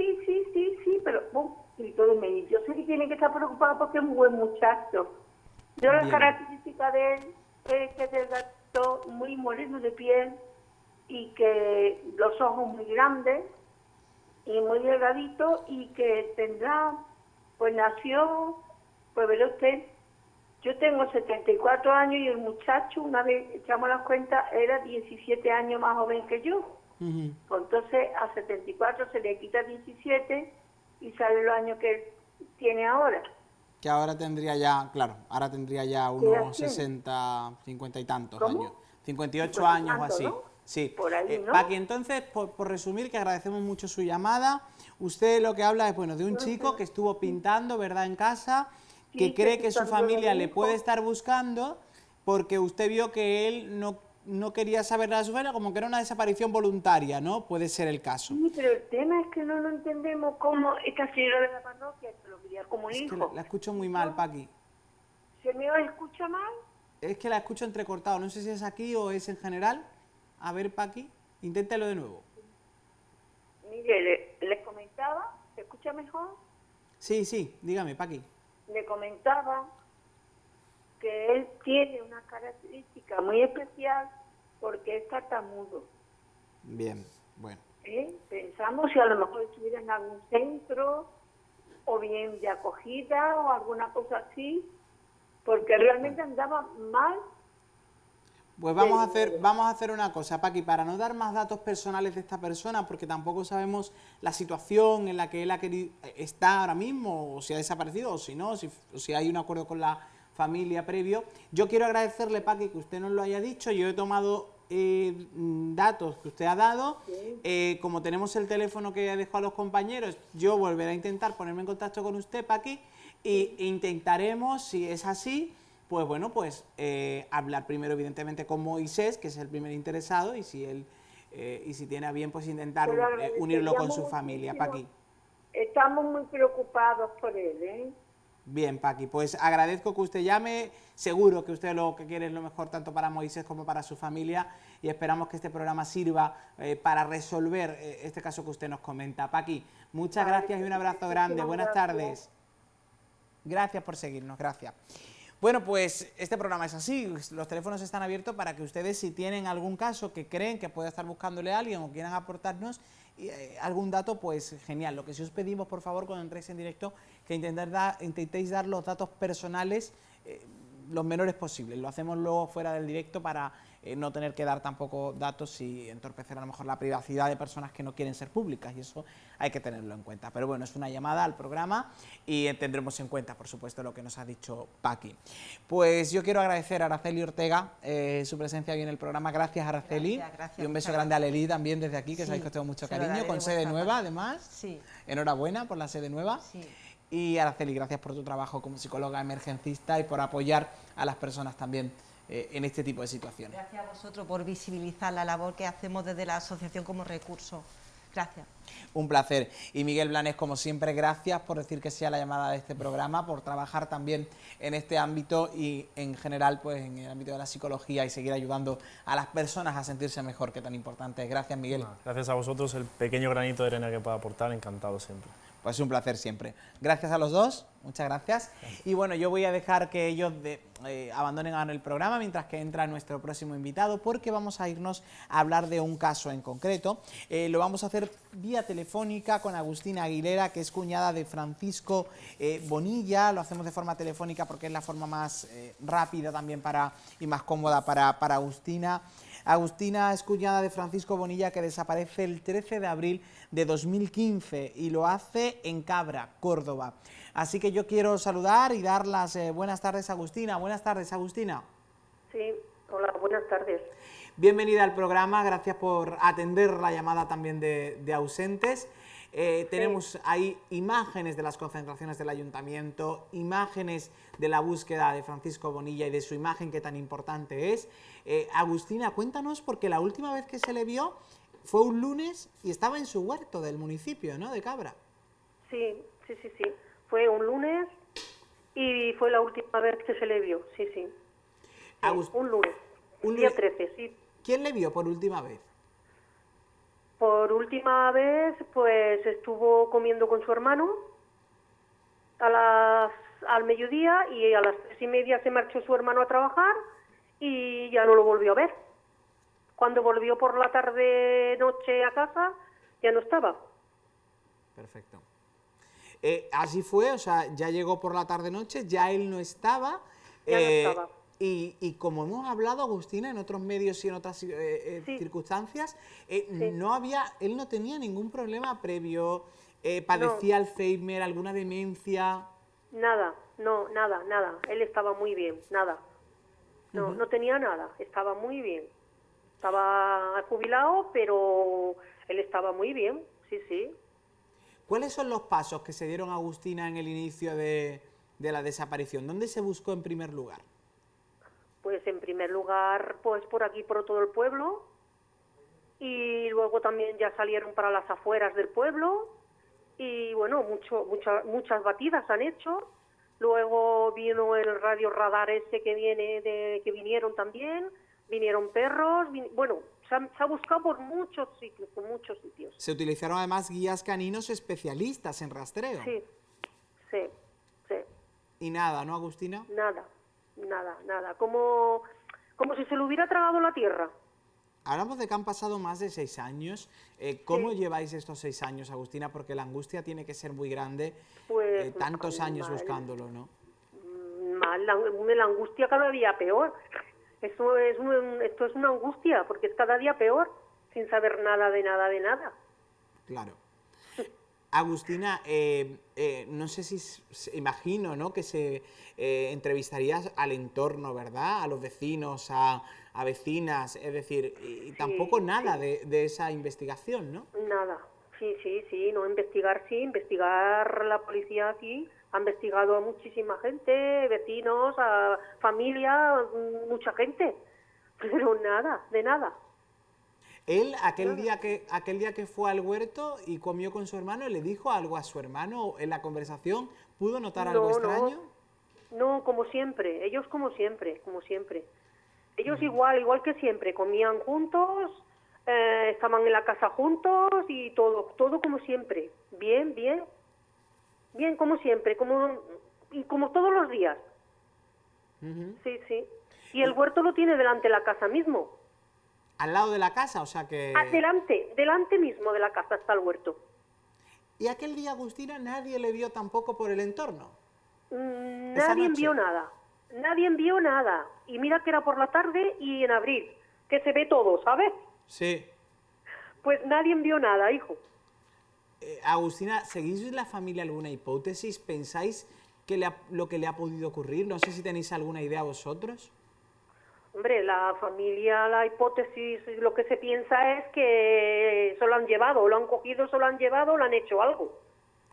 pero ¡pum! Gritó de mí. Yo sé que tiene que estar preocupado porque es un buen muchacho. Yo la Bien. característica de él es que es delgado, muy moreno de piel y que los ojos muy grandes y muy delgadito y que tendrá, pues nació, pues verá usted, yo tengo 74 años y el muchacho, una vez echamos las cuentas, era 17 años más joven que yo. Ujú. Pues entonces a 74 se le quita 17 y sale los años que él tiene ahora. Que ahora tendría ya, claro, ahora tendría ya ¿Qué edad unos tiene? 60, 50 y tantos ¿Cómo? años. 58 50 y años o tanto, así. ¿no? Sí. Por ahí, ¿no? Paqui, entonces, por resumir, que agradecemos mucho su llamada. Usted lo que habla es, bueno, de un No chico sé. que estuvo pintando, ¿verdad?, en casa, que Sí, cree que que su está viendo familia a mi le hijo. puede estar buscando porque usted vio que él no quería saber nada de su familia, como que era una desaparición voluntaria, ¿no? Puede ser el caso. Sí, pero el tema es que no lo entendemos cómo esta señora de la parroquia, que lo quería como un Es que hijo. la escucho muy mal, Paqui. ¿Se me escucha mal? Es que la escucho entrecortado, no sé si es aquí o es en general. A ver, Paqui, inténtalo de nuevo. Mire, les comentaba, ¿se escucha mejor? Sí, dígame, Paqui. Le comentaba que él tiene una característica muy especial porque es tartamudo. Bien, bueno. Pensamos si a lo mejor estuviera en algún centro o bien de acogida o alguna cosa así, porque realmente andaba mal. Pues vamos a hacer una cosa, Paqui, para no dar más datos personales de esta persona, porque tampoco sabemos la situación en la que él está ahora mismo, o si ha desaparecido, o si no, o si hay un acuerdo con la familia previo. Yo quiero agradecerle, Paqui, que usted nos lo haya dicho. Yo he tomado datos que usted ha dado. Como tenemos el teléfono que ha dejado a los compañeros, yo volveré a intentar ponerme en contacto con usted, Paqui, e intentaremos, si es así, pues bueno, pues hablar primero evidentemente con Moisés, que es el primer interesado, y si él y si tiene a bien, pues intentar Se lo unirlo con agradeceríamos su familia, muchísimo. Paqui. Estamos muy preocupados por él, Bien, Paqui, pues agradezco que usted llame, seguro que usted lo que quiere es lo mejor tanto para Moisés como para su familia, y esperamos que este programa sirva para resolver este caso que usted nos comenta. Paqui, muchas gracias y un abrazo grande, buenas tardes. Gracias por seguirnos, gracias. Bueno, pues este programa es así, los teléfonos están abiertos para que ustedes, si tienen algún caso que creen que puede estar buscándole a alguien o quieran aportarnos algún dato, pues genial. Lo que sí os pedimos, por favor, cuando entréis en directo, que intentéis dar los datos personales los menores posibles. Lo hacemos luego fuera del directo para no tener que dar tampoco datos y entorpecer a lo mejor la privacidad de personas que no quieren ser públicas, y eso hay que tenerlo en cuenta. Pero bueno, es una llamada al programa y tendremos en cuenta, por supuesto, lo que nos ha dicho Paqui. Pues yo quiero agradecer a Araceli Ortega su presencia hoy en el programa. Gracias, Araceli. Gracias, y un beso grande a Leli también desde aquí, que sabéis que os tengo mucho cariño, con sede nueva además. Sí. Enhorabuena por la sede nueva. Sí. Y Araceli, gracias por tu trabajo como psicóloga emergencista y por apoyar a las personas también en este tipo de situaciones. Gracias a vosotros por visibilizar la labor que hacemos desde la asociación como recurso. Gracias. Un placer. Y Miguel Blanes, como siempre, gracias por decir que sí a la llamada de este programa, por trabajar también en este ámbito y en general pues en el ámbito de la psicología y seguir ayudando a las personas a sentirse mejor, que tan importante es. Gracias, Miguel. Gracias a vosotros, el pequeño granito de arena que pueda aportar, encantado siempre. Pues un placer siempre. Gracias a los dos, muchas gracias. Y bueno, yo voy a dejar que ellos abandonen ahora el programa mientras que entra nuestro próximo invitado, porque vamos a irnos a hablar de un caso en concreto. Lo vamos a hacer vía telefónica con Agustina Aguilera, que es cuñada de Francisco Bonilla. Lo hacemos de forma telefónica porque es la forma más rápida también y más cómoda para Agustina. Agustina es cuñada de Francisco Bonilla, que desaparece el 13 de abril de 2015 y lo hace en Cabra, Córdoba. Así que yo quiero saludar y dar las buenas tardes a Agustina. Buenas tardes, Agustina. Sí, hola, buenas tardes. Bienvenida al programa, gracias por atender la llamada también de ausentes. Tenemos ahí imágenes de las concentraciones del ayuntamiento, imágenes de la búsqueda de Francisco Bonilla y de su imagen, que tan importante es. Agustina, cuéntanos, porque la última vez que se le vio fue un lunes y estaba en su huerto del municipio, ¿no?, de Cabra. Sí. Fue un lunes y fue la última vez que se le vio, sí. Un lunes, el día 13, sí. ¿Quién le vio por última vez? Por última vez, pues estuvo comiendo con su hermano al mediodía, y a las 3:30 se marchó su hermano a trabajar y ya no lo volvió a ver. Cuando volvió por la tarde-noche a casa, ya no estaba. Perfecto. Así fue, o sea, ya llegó por la tarde-noche, ya él no estaba. Ya no estaba. Y como hemos hablado, Agustina, en otros medios y en otras Sí. circunstancias, Sí. él no tenía ningún problema previo, padecía Alzheimer, alguna demencia. Nada, no, nada, nada. Él estaba muy bien, nada. No, no tenía nada, estaba muy bien. Estaba jubilado, pero él estaba muy bien, sí, sí. ¿Cuáles son los pasos que se dieron, Agustina, en el inicio de la desaparición? ¿Dónde se buscó en primer lugar? Pues en primer lugar, pues por aquí, por todo el pueblo, y luego también ya salieron para las afueras del pueblo, y bueno, muchas batidas han hecho. Luego vino el radio radar ese que vinieron también, vinieron perros, bueno, se ha buscado por muchos sitios, por muchos sitios. Se utilizaron además guías caninos especialistas en rastreo. Sí, sí, sí. Y nada, ¿no, Agustina? Nada, nada, nada. Como si se lo hubiera tragado la tierra. Hablamos de que han pasado más de 6 años. ¿Cómo Sí. lleváis estos 6 años, Agustina? Porque la angustia tiene que ser muy grande, Pues tantos años mal, buscándolo, ¿no? mal, la angustia cada día peor. Esto es una angustia, porque es cada día peor, sin saber nada de nada de nada. Claro. Agustina, no sé si imagino, ¿no?, que se entrevistarías al entorno, ¿verdad? A los vecinos, a vecinas, es decir, y tampoco nada de esa investigación, ¿no? Nada. Sí, no, investigar la policía sí, ha investigado a muchísima gente, vecinos, a familia, mucha gente, pero nada, de nada. Él, aquel día que fue al huerto y comió con su hermano, ¿le dijo algo a su hermano en la conversación? ¿Pudo notar algo extraño? No, como siempre, ellos como siempre. Ellos igual que siempre, comían juntos, estaban en la casa juntos y todo como siempre. Bien como siempre, como todos los días. Sí. Y el huerto lo tiene delante de la casa mismo. Al lado de la casa, o sea que... Delante mismo de la casa está el huerto. Y aquel día, Agustina, nadie le vio tampoco por el entorno. Nadie envió nada. Y mira que era por la tarde y en abril, que se ve todo, ¿sabes? Sí. Pues nadie envió nada, hijo. Agustina, ¿seguís en la familia alguna hipótesis? ¿Pensáis que lo que le ha podido ocurrir? No sé si tenéis alguna idea vosotros. Hombre, la familia, la hipótesis, lo que se piensa es que se lo han llevado, lo han cogido, se lo han llevado, le han hecho algo.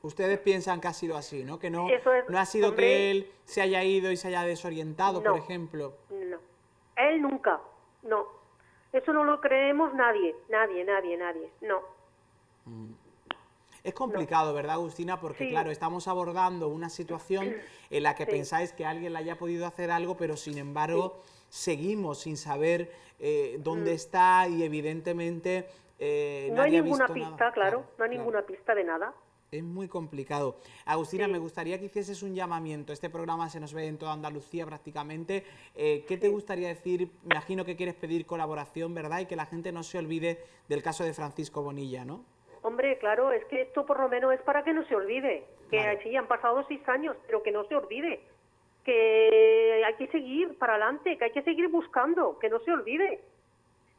Ustedes piensan que ha sido así, ¿no? Que no, Eso es, no ha sido hombre, que él se haya ido y se haya desorientado, no, por ejemplo. No, él nunca, no. Eso no lo creemos nadie, no. Es complicado, ¿verdad, Agustina? Porque, Sí. claro, estamos abordando una situación en la que Sí. pensáis que alguien le haya podido hacer algo, pero sin embargo seguimos sin saber dónde está y evidentemente No hay nadie ha ninguna visto pista, nada. claro, no hay ninguna pista de nada. Es muy complicado. Agustina, Sí. me gustaría que hicieses un llamamiento. Este programa se nos ve en toda Andalucía prácticamente. ¿Qué te gustaría decir? Me imagino que quieres pedir colaboración, ¿verdad? Y que la gente no se olvide del caso de Francisco Bonilla, ¿no? Hombre, claro, es que esto por lo menos es para que no se olvide. Que Claro. sí, han pasado 6 años, pero que no se olvide. Que hay que seguir para adelante, que hay que seguir buscando, que no se olvide.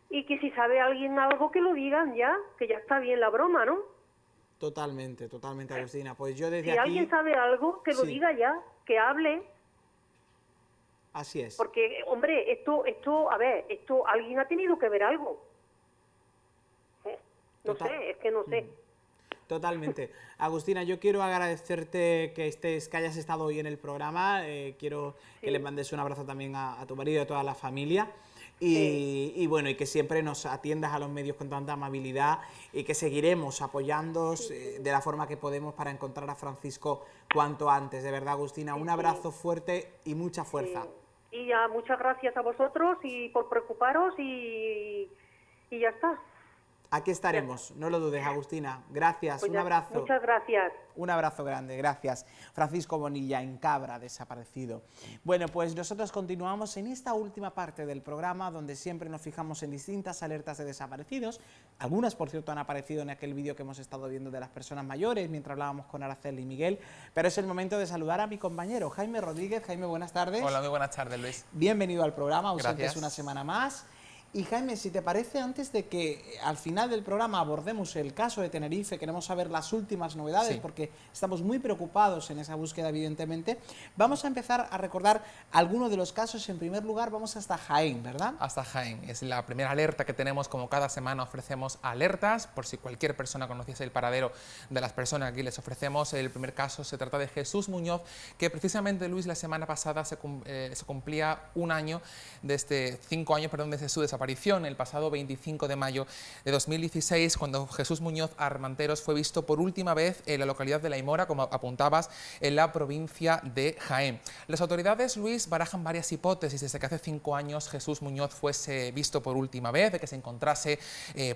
Y que si sabe alguien algo, que lo digan ya, que ya está bien la broma, ¿no? Totalmente, Agustina. Pues yo desde Si aquí... alguien sabe algo, que lo Sí. diga ya, que hable. Así es. Porque, hombre, esto, alguien ha tenido que ver algo. No Total. sé, es que no sé. Totalmente. Agustina, yo quiero agradecerte que hayas estado hoy en el programa. Quiero que le mandes un abrazo también a tu marido y a toda la familia. Y bueno, y que siempre nos atiendas a los medios con tanta amabilidad y que seguiremos apoyándoos de la forma que podemos para encontrar a Francisco cuanto antes. De verdad, Agustina, un abrazo fuerte y mucha fuerza. Sí. Y ya, muchas gracias a vosotros y por preocuparos y ya está. Aquí estaremos, no lo dudes, Agustina. Gracias, Pues un ya, abrazo. muchas gracias. Un abrazo grande, gracias. Francisco Bonilla, en Cabra, desaparecido. Bueno, pues nosotros continuamos en esta última parte del programa, donde siempre nos fijamos en distintas alertas de desaparecidos. Algunas, por cierto, han aparecido en aquel vídeo que hemos estado viendo de las personas mayores, mientras hablábamos con Araceli y Miguel. Pero es el momento de saludar a mi compañero, Jaime Rodríguez. Jaime, buenas tardes. Hola, muy buenas tardes, Luis. Bienvenido al programa, ausentes Gracias. una semana más. Y Jaime, si te parece, antes de que al final del programa abordemos el caso de Tenerife, queremos saber las últimas novedades, Sí. porque estamos muy preocupados en esa búsqueda, evidentemente. Vamos a empezar a recordar algunos de los casos. En primer lugar, vamos hasta Jaén, ¿verdad? Hasta Jaén. Es la primera alerta que tenemos, como cada semana ofrecemos alertas, por si cualquier persona conociese el paradero de las personas, aquí les ofrecemos. El primer caso se trata de Jesús Muñoz, que precisamente, Luis, la semana pasada se cumplía un año, desde 5 años, perdón, desde su desaparición, el pasado 25 de mayo de 2016, cuando Jesús Muñoz Armanteros fue visto por última vez en la localidad de La Aimora, como apuntabas, en la provincia de Jaén. Las autoridades, Luis, barajan varias hipótesis desde que hace 5 años Jesús Muñoz fuese visto por última vez, de que se encontrase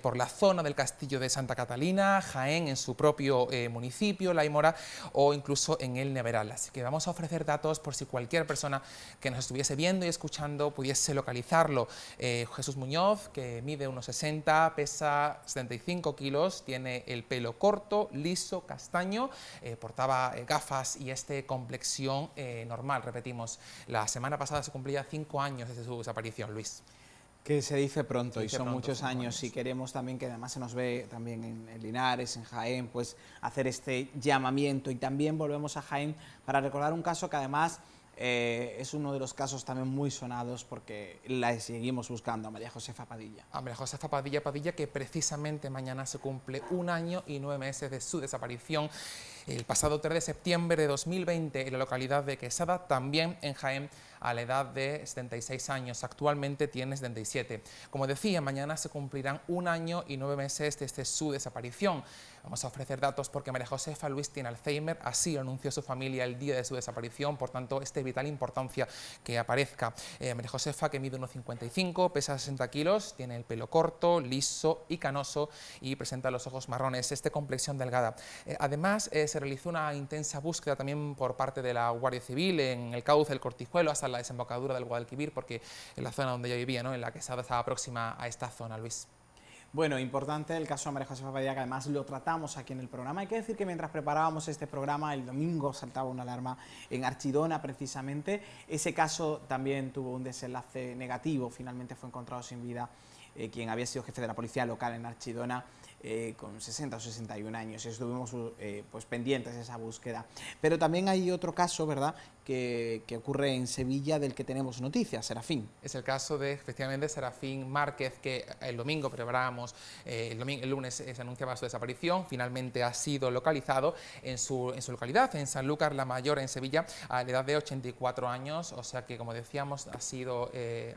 por la zona del castillo de Santa Catalina, Jaén, en su propio municipio, La Aimora, o incluso en el Neveral. Así que vamos a ofrecer datos por si cualquier persona que nos estuviese viendo y escuchando pudiese localizarlo. Jesús Muñoz, que mide unos 60, pesa 75 kilos, tiene el pelo corto, liso, castaño, portaba gafas y complexión normal. Repetimos, la semana pasada se cumplía 5 años desde su desaparición, Luis. Que se dice pronto, Se y dice son pronto, muchos 5 años. años. Si queremos también, que además se nos ve también en Linares, en Jaén, pues hacer este llamamiento. Y también volvemos a Jaén para recordar un caso que además es uno de los casos también muy sonados, porque la seguimos buscando, a María Josefa Padilla. A María Josefa Padilla, que precisamente mañana se cumple 1 año y 9 meses de su desaparición. El pasado 3 de septiembre de 2020, en la localidad de Quesada, también en Jaén, a la edad de 76 años. Actualmente tiene 77. Como decía, mañana se cumplirán 1 año y 9 meses desde su desaparición. Vamos a ofrecer datos porque María Josefa, Luis, tiene Alzheimer, así lo anunció su familia el día de su desaparición, por tanto es de vital importancia que aparezca. María Josefa, que mide 1,55, pesa 60 kilos, tiene el pelo corto, liso y canoso y presenta los ojos marrones, complexión delgada. Además, se realizó una intensa búsqueda también por parte de la Guardia Civil en el cauce del Cortijuelo hasta la desembocadura del Guadalquivir, porque en la zona donde yo vivía, ¿no?, en la Quesada, estaba próxima a esta zona, Luis. Bueno, importante el caso de María Josefa Padilla, que además lo tratamos aquí en el programa. Hay que decir que mientras preparábamos este programa, el domingo saltaba una alarma en Archidona, precisamente. Ese caso también tuvo un desenlace negativo. Finalmente fue encontrado sin vida quien había sido jefe de la policía local en Archidona, con 60 o 61 años. Estuvimos pues pendientes de esa búsqueda. Pero también hay otro caso, ¿verdad?, que ocurre en Sevilla, del que tenemos noticias, Serafín. Es el caso de, efectivamente, Serafín Márquez, que el domingo preparábamos, el lunes se anunciaba su desaparición. Finalmente ha sido localizado en su localidad, en Sanlúcar la Mayor, en Sevilla, a la edad de 84 años. O sea que, como decíamos, ha sido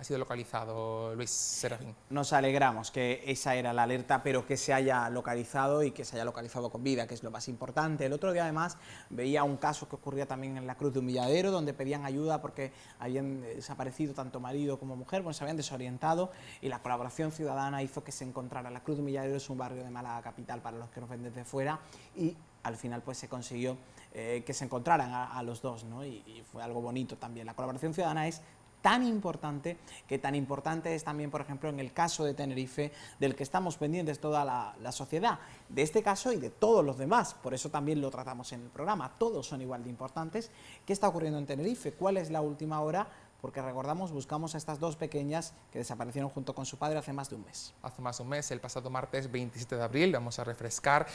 localizado, Luis, Serafín. Nos alegramos que esa era la alerta, pero que se haya localizado y que se haya localizado con vida, que es lo más importante. El otro día, además, veía un caso que ocurría también en la Cruz de Humilladero, donde pedían ayuda porque habían desaparecido tanto marido como mujer, bueno, se habían desorientado, y la colaboración ciudadana hizo que se encontrara. La Cruz de Humilladero es un barrio de Málaga capital, para los que nos ven desde fuera, y al final pues se consiguió que se encontraran a los dos, ¿no? Y fue algo bonito también. La colaboración ciudadana es tan importante, que tan importante es también, por ejemplo, en el caso de Tenerife, del que estamos pendientes toda la sociedad, de este caso y de todos los demás. Por eso también lo tratamos en el programa. Todos son igual de importantes. ¿Qué está ocurriendo en Tenerife? ¿Cuál es la última hora? Porque recordamos, buscamos a estas dos pequeñas que desaparecieron junto con su padre hace más de un mes. Hace más de un mes, el pasado martes 27 de abril, vamos a refrescar.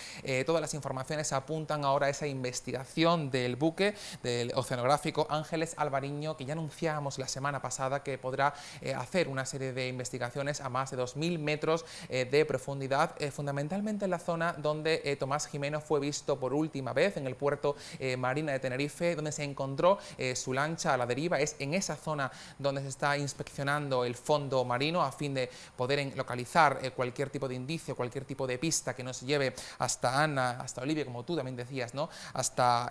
Todas las informaciones apuntan ahora a esa investigación del buque, del oceanográfico Ángeles Alvariño, que ya anunciábamos la semana pasada que podrá hacer una serie de investigaciones a más de 2.000 metros de profundidad, fundamentalmente en la zona donde Tomás Jimeno fue visto por última vez, en el puerto Marina de Tenerife, donde se encontró su lancha a la deriva. Es en esa zona zona donde se está inspeccionando el fondo marino a fin de poder localizar cualquier tipo de indicio, cualquier tipo de pista que nos lleve hasta Ana, hasta Olivia, como tú también decías, ¿no? Hasta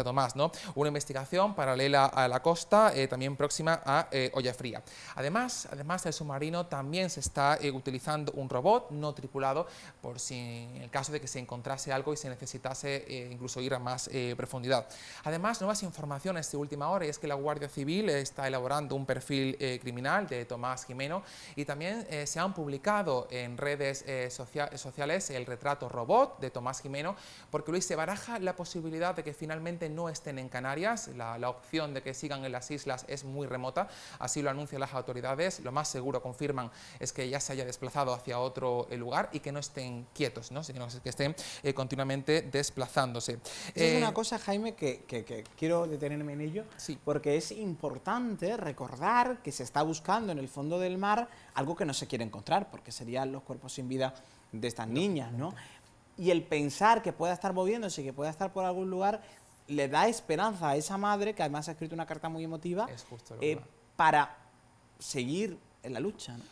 Tomás, ¿no? Una investigación paralela a la costa, también próxima a Ollafría. Además del submarino también se está utilizando un robot no tripulado por si en el caso de que se encontrase algo y se necesitase incluso ir a más profundidad. Además, nuevas informaciones de última hora, y es que la Guardia Civil está elaborando un perfil criminal de Tomás Gimeno, y también se han publicado en redes sociales el retrato robot de Tomás Gimeno, porque Luis, se baraja la posibilidad de que finalmente no estén en Canarias. La opción de que sigan en las islas es muy remota, así lo anuncian las autoridades. Lo más seguro, confirman, es que ya se haya desplazado hacia otro lugar y que no estén quietos, ¿no? Sino que estén continuamente desplazándose. Es una cosa, Jaime, que quiero detenerme en ello, sí, porque es importante recordar que se está buscando en el fondo del mar algo que no se quiere encontrar, porque serían los cuerpos sin vida de estas niñas, ¿no? Y el pensar que pueda estar moviéndose, que pueda estar por algún lugar, le da esperanza a esa madre, que además ha escrito una carta muy emotiva, es justo para seguir en la lucha, ¿no?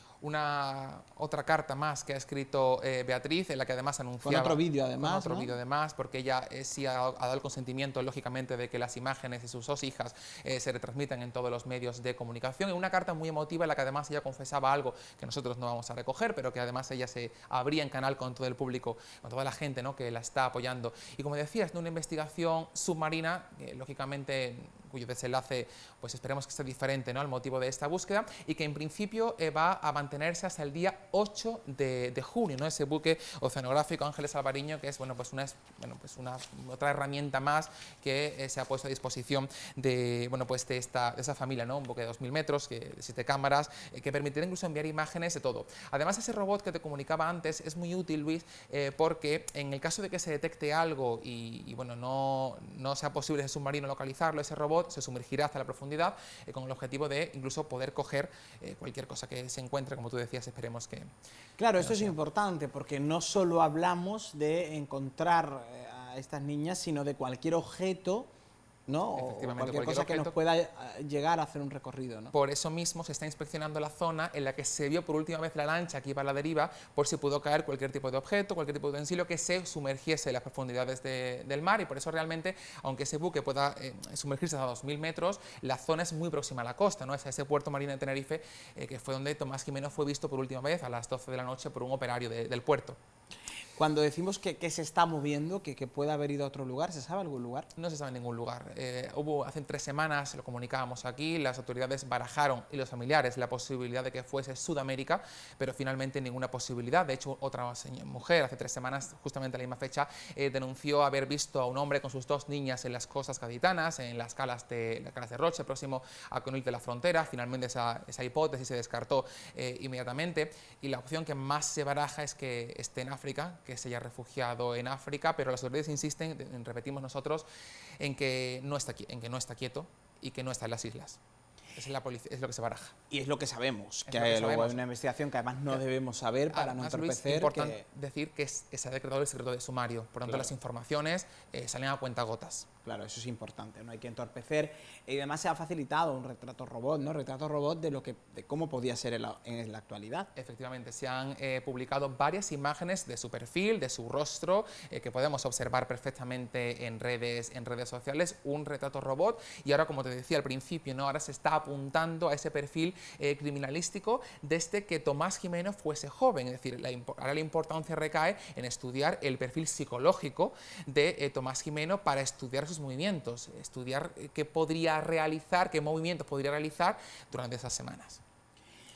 Otra carta más que ha escrito Beatriz, en la que además anunciaba... Con otro vídeo además, con otro ¿no? vídeo además, porque ella sí ha dado el consentimiento, lógicamente, de que las imágenes de sus dos hijas se retransmitan en todos los medios de comunicación. Y una carta muy emotiva en la que además ella confesaba algo que nosotros no vamos a recoger, pero que además ella se abría en canal con todo el público, con toda la gente, ¿no?, que la está apoyando. Y como decías, una investigación submarina, lógicamente, cuyo desenlace, pues esperemos que sea diferente, ¿no?, al motivo de esta búsqueda, y que en principio va a mantenerse hasta el día 8 de junio, ¿no? Ese buque oceanográfico Ángeles Alvariño, que es una otra herramienta más que se ha puesto a disposición de esa familia, ¿no? Un buque de 2.000 metros, de 7 cámaras, que permitirá incluso enviar imágenes de todo. Además, ese robot que te comunicaba antes es muy útil, Luis, porque en el caso de que se detecte algo y no sea posible ese submarino localizarlo, ese robot se sumergirá hasta la profundidad con el objetivo de incluso poder coger cualquier cosa que se encuentre, como tú decías. Esperemos que... Claro, esto es importante, porque no solo hablamos de encontrar a estas niñas, sino de cualquier objeto, ¿no? O cualquier cosa que nos pueda llegar a hacer un recorrido, ¿no? Por eso mismo se está inspeccionando la zona en la que se vio por última vez la lancha que iba a la deriva, por si pudo caer cualquier tipo de objeto, cualquier tipo de utensilio que se sumergiese en las profundidades del mar. Y por eso realmente, aunque ese buque pueda sumergirse a 2.000 metros, la zona es muy próxima a la costa, ¿no? Es ese puerto marino de Tenerife, que fue donde Tomás Gimeno fue visto por última vez a las 12 de la noche por un operario del puerto. Cuando decimos que se está moviendo, que puede haber ido a otro lugar, ¿se sabe algún lugar? No se sabe en ningún lugar. Hace 3 semanas, lo comunicábamos aquí, las autoridades barajaron, y los familiares, la posibilidad de que fuese Sudamérica, pero finalmente ninguna posibilidad. De hecho, otra mujer, hace 3 semanas, justamente a la misma fecha, denunció haber visto a un hombre con sus 2 niñas en las costas gaditanas, en las calas de Roche, próximo a Conil de la Frontera. Finalmente esa hipótesis se descartó inmediatamente, y la opción que más se baraja es que esté en África, que se haya refugiado en África, pero las autoridades insisten, repetimos nosotros, en que no está quieto y que no está en las islas. Es lo que se baraja. Y es lo que sabemos, que luego hay una investigación que además no debemos saber para no entorpecer. Es importante decir que se ha decretado el secreto de sumario, por lo tanto las informaciones salen a cuentagotas. Claro, eso es importante, no hay que entorpecer. Y además se ha facilitado un retrato robot, ¿no? Retrato robot de cómo podía ser en la actualidad. Efectivamente, se han publicado varias imágenes de su perfil, de su rostro, que podemos observar perfectamente en redes sociales, un retrato robot. Y ahora, como te decía al principio, ¿no?, ahora se está apuntando a ese perfil criminalístico desde que Tomás Gimeno fuese joven. Es decir, ahora la importancia recae en estudiar el perfil psicológico de Tomás Gimeno para estudiar sus movimientos, estudiar qué podría realizar, qué movimientos podría realizar durante esas semanas.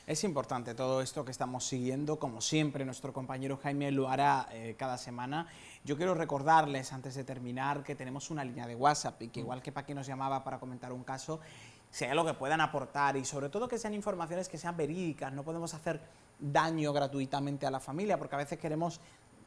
Es importante todo esto que estamos siguiendo, como siempre nuestro compañero Jaime lo hará cada semana. Yo quiero recordarles, antes de terminar, que tenemos una línea de WhatsApp y que igual que Paqui nos llamaba para comentar un caso, sea lo que puedan aportar, y sobre todo que sean informaciones que sean verídicas. No podemos hacer daño gratuitamente a la familia, porque a veces queremos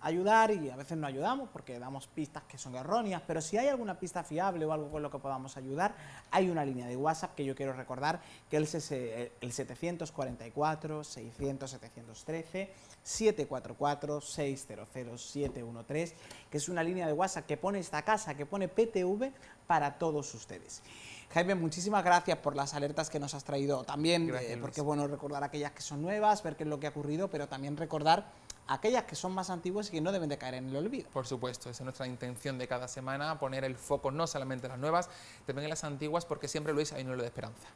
ayudar y a veces no ayudamos porque damos pistas que son erróneas, pero si hay alguna pista fiable o algo con lo que podamos ayudar, hay una línea de WhatsApp que yo quiero recordar, que es el 744-600-713, 744-600-713, que es una línea de WhatsApp que pone esta casa, que pone PTV para todos ustedes. Jaime, muchísimas gracias por las alertas que nos has traído también, porque es bueno recordar aquellas que son nuevas, ver qué es lo que ha ocurrido, pero también recordar aquellas que son más antiguas y que no deben de caer en el olvido. Por supuesto, esa es nuestra intención de cada semana, poner el foco no solamente en las nuevas, también en las antiguas, porque siempre, Luis, hay un hilo de esperanza.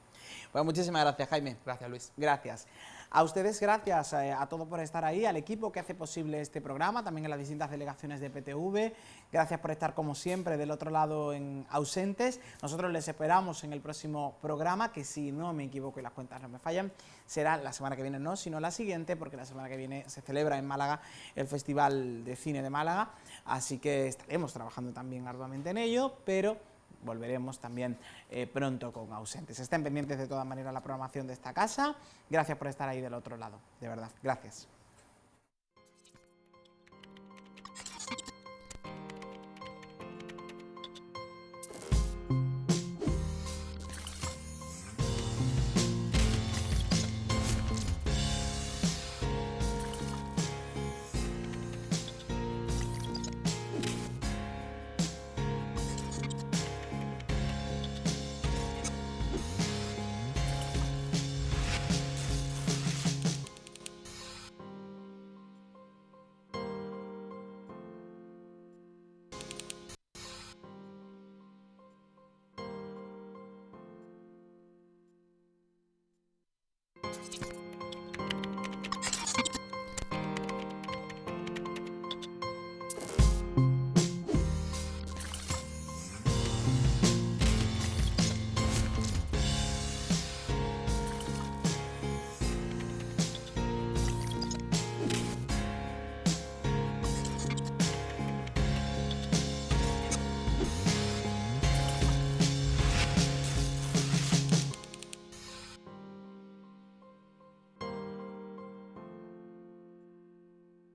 Pues muchísimas gracias, Jaime. Gracias, Luis. Gracias. A ustedes, gracias a todos por estar ahí, al equipo que hace posible este programa, también en las distintas delegaciones de PTV. Gracias por estar, como siempre, del otro lado en Ausentes. Nosotros les esperamos en el próximo programa, que si no me equivoco y las cuentas no me fallan, será la semana que viene, no, sino la siguiente, porque la semana que viene se celebra en Málaga el Festival de Cine de Málaga, así que estaremos trabajando también arduamente en ello, pero volveremos también pronto con Ausentes. Estén pendientes de todas maneras la programación de esta casa. Gracias por estar ahí del otro lado, de verdad. Gracias.